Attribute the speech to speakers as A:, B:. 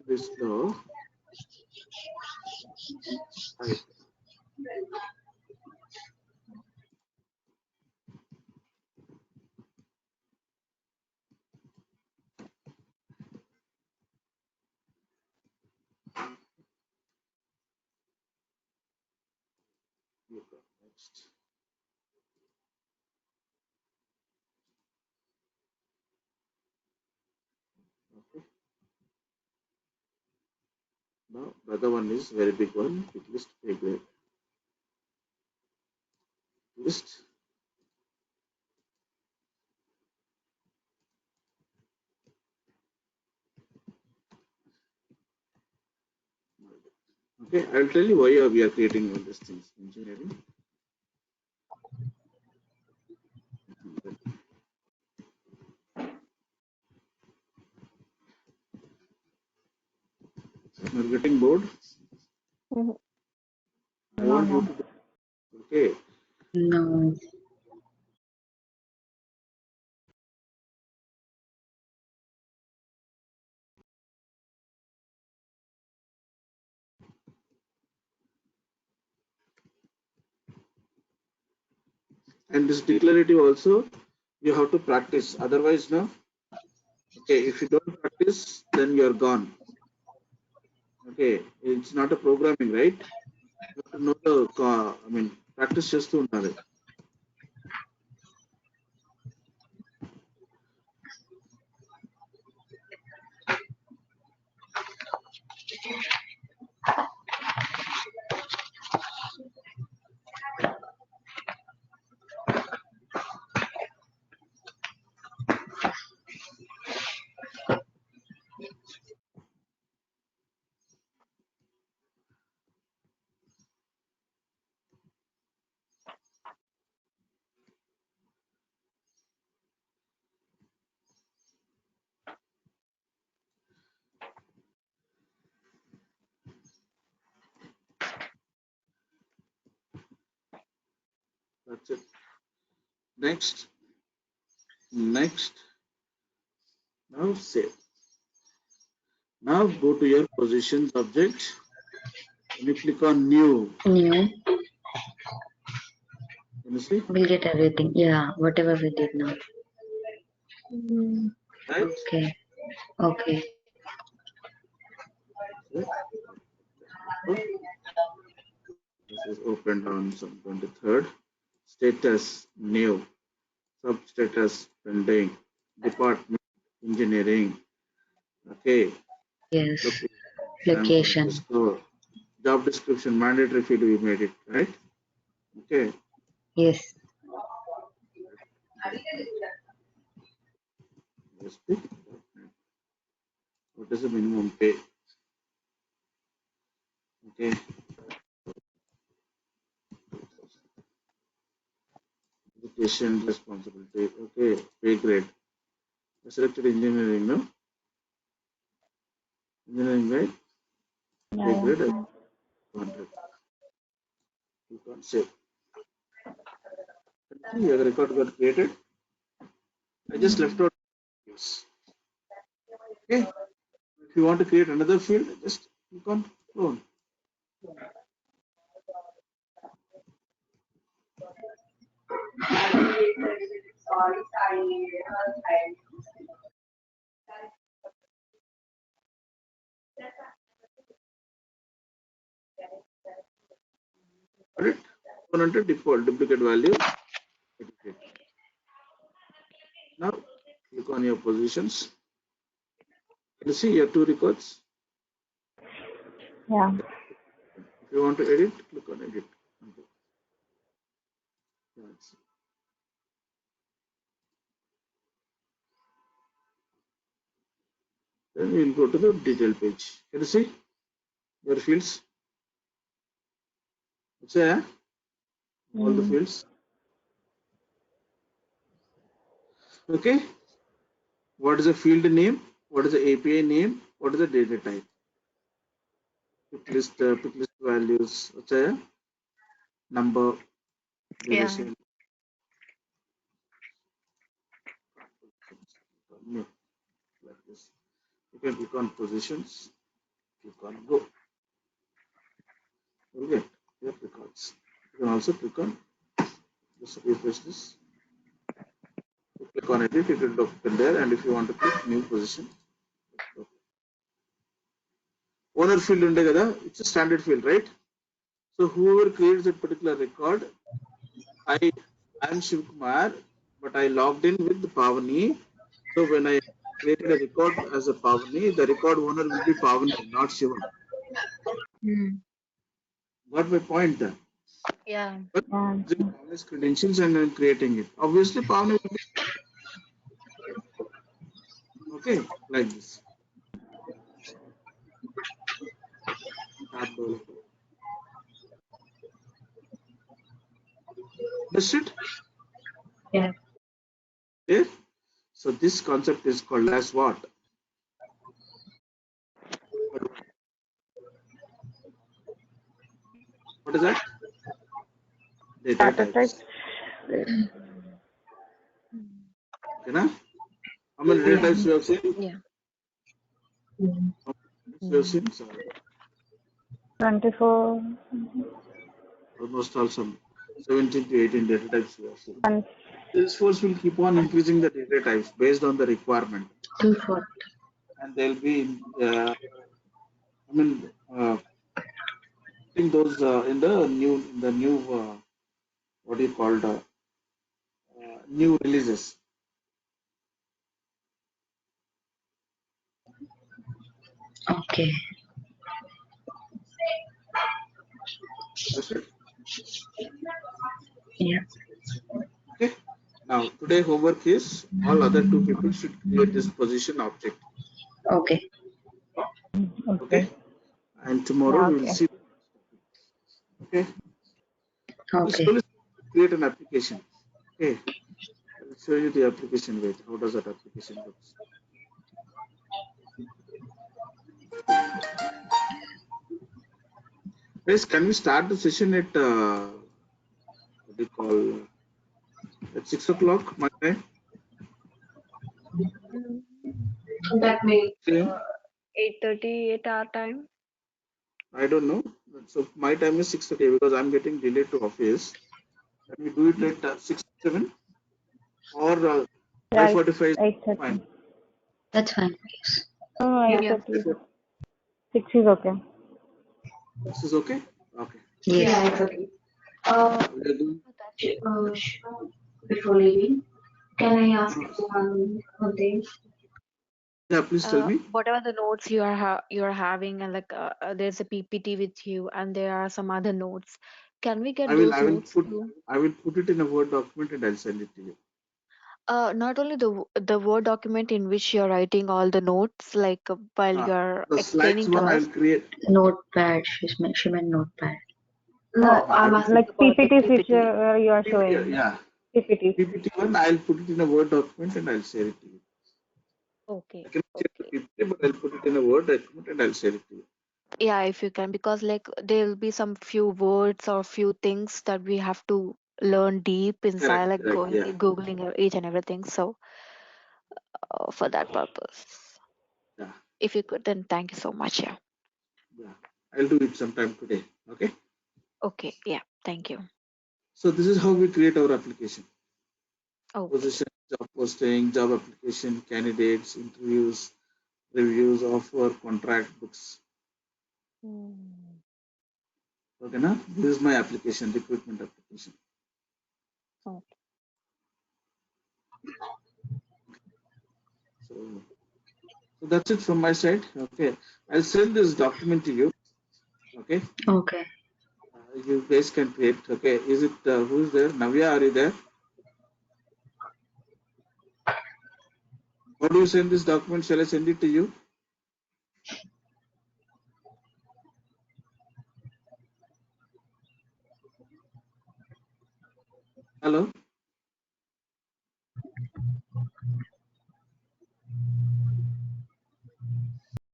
A: this though. Right. Next. Okay. Now the other one is very big one. Pick list pay grade. List. Okay, I'll tell you why we are creating all these things. Engineering. You're getting bored? I want you to do. Okay.
B: No.
A: And this declarative also, you have to practice. Otherwise, no. Okay, if you don't practice, then you're gone. Okay, it's not a programming, right? You have to know the, practice just to know it. That's it. Next. Now save. Now go to your positions object. When you click on new,
B: New.
A: can you see?
B: We'll get everything. Yeah, whatever we did now.
A: Right?
B: Okay. Okay.
A: This is opened on some 23rd. Status new. Substatus pending. Department engineering. Okay.
B: Yes.
A: Location.
B: Location.
A: Job description mandatory field we made it, right? Okay.
B: Yes.
A: What is the minimum pay? Okay. Education responsibility. Okay. Pay grade. Selected engineering, no? Engineering, right? Pay grade 100. You can't save. See, your record got created. I just left out fields. Okay. If you want to create another field, just click on clone. Got it? 100 default duplicate value. Now click on your positions. Can you see your two records?
C: Yeah.
A: If you want to edit, click on edit. Okay. Then we will go to the detail page. Can you see your fields? It's there. All the fields. Okay. What is the field name? What is the API name? What is the data type? Pick list values. What's there? Number. Duration. Like this. You can click on positions. Click on go. You'll get your records. You can also click on just refresh this. You click on edit, it will open there, and if you want to click new position, owner field unde kada, it's a standard field, right? So whoever creates that particular record, I am Shiv Kumar, but I logged in with Pavani. So when I created a record as a Pavani, the record owner will be Pavani, not Shiva. Got my point there?
B: Yeah.
A: But using Pavani's credentials and I'm creating it. Obviously, Pavani will be okay like this. Tab developer. Understood?
B: Yeah.
A: Yeah. So this concept is called as what? What is that? Data types.
C: Statistics.
A: Okay, na? How many data types you have seen?
B: Yeah.
A: How many types you have seen? Sorry.
C: 24.
A: Almost all some 17 to 18 data types we have seen.
C: And
A: Salesforce will keep on increasing the data types based on the requirement,
B: Default.
A: and they'll be, putting those in the new what do you call the new releases.
B: Okay.
A: That's it.
B: Yeah.
A: Okay. Now today homework is all other two people should create this position object.
B: Okay.
A: Okay.
C: okay.
A: And tomorrow
C: Yeah,
A: we will
C: okay.
A: see. Okay. We'll
B: Okay.
A: slowly create an application. Okay. I will show you the application. Wait, how does that application looks? Guys, can we start the session at what do you call at 6 o'clock my time?
B: That may
A: Same.
D: 8:38 our time.
A: I don't know. So my time is 6:30 because I'm getting delayed to office. Can we do it at 6:07 or
C: Yeah,
A: 5:45?
C: it's 8:30.
A: Fine.
B: That's fine. Yes.
C: Oh,
B: Yeah.
C: 8:30. 6 is okay.
A: 6 is okay. Okay.
B: Yes. Yeah, it's okay.
A: We are doing.
B: Before leaving, can I ask you one thing?
A: Yeah, please tell me.
D: Whatever the notes you are having, and like there's a PPT with you, and there are some other notes. Can we
A: I
D: get
A: will.
D: those
A: I will
D: notes
A: put.
D: too?
A: I will put it in a Word document and I'll send it to you.
D: Not only the Word document in which you're writing all the notes, like while you're
A: The slides
D: explaining to
A: one
D: us.
A: I'll create.
B: Notepad. She meant notepad. No,
C: Uh,
A: I
B: I'm
A: will
B: asking
C: like
A: put
B: about the
C: PPTs which
D: PPT.
C: you are
A: PPT.
C: showing.
A: Yeah,
C: PPTs.
A: PPT one. I'll put it in a Word document and I'll share it to you. I
D: Okay.
A: can share the
D: Okay.
A: PPT, but I'll put it in a Word document and I'll share it to you.
D: Yeah, if you can, because like there will be some few words or few things that we have to learn deep inside,
A: Correct.
D: like
A: Correct.
D: going
A: Yeah.
D: googling each and everything. So for that purpose,
A: Yeah.
D: if you could, then thank you so much. Yeah.
A: Yeah. I'll do it sometime today. Okay.
D: Okay. Yeah. Thank you.
A: So this is how we create our application.
D: Okay.
A: Position, job posting, job application, candidates, interviews, reviews, offer, contract, books.
D: Hmm.
A: Okay, now this is my application, recruitment application.
D: Okay.
A: So, so that's it from my side. Okay, I'll send this document to you. Okay,
B: Okay.
A: you guys can create. Okay, is it who's there? Navya, are you there? How do you send this document? Shall I send it to you? Hello.